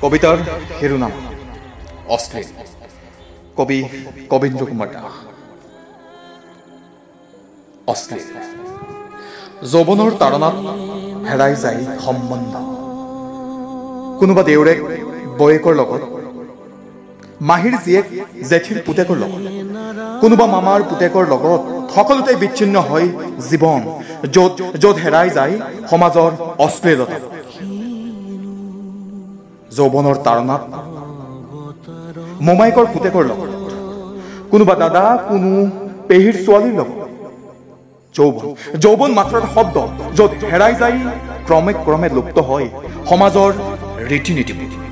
কবিতাৰ শিৰোনাম অশ্লীল। কবি কবীন্দ্ৰ কুমাৰ দাস। অশ্লীল। যৌৱনৰ তাৰণাত হেৰাই যায় সম্বন্ধ। কোনোবা দেউৰেক বয়েকৰ লগত, মাহীৰ জীয়েক জেঠীৰ পুতেকৰ লগত, কোনোবা মামাৰ পুতেকৰ লগত, সকলোতে বিচ্ছিন্ন হয় জীৱন, য'ত হেৰাই যায় সমাজৰ অশ্লীলতা। যৌৱনৰ তাৰণাত মোমাইকৰ পুতেকৰ লগত, কোনোবা দাদা, কোনো পেহীৰ ছোৱালীৰ লগত। যৌৱন মাত্ৰ এটা শব্দ, য'ত হেৰাই যায় ক্ৰমে ক্ৰমে লুপ্ত হয় সমাজৰ ৰীতি নীতিবোৰ।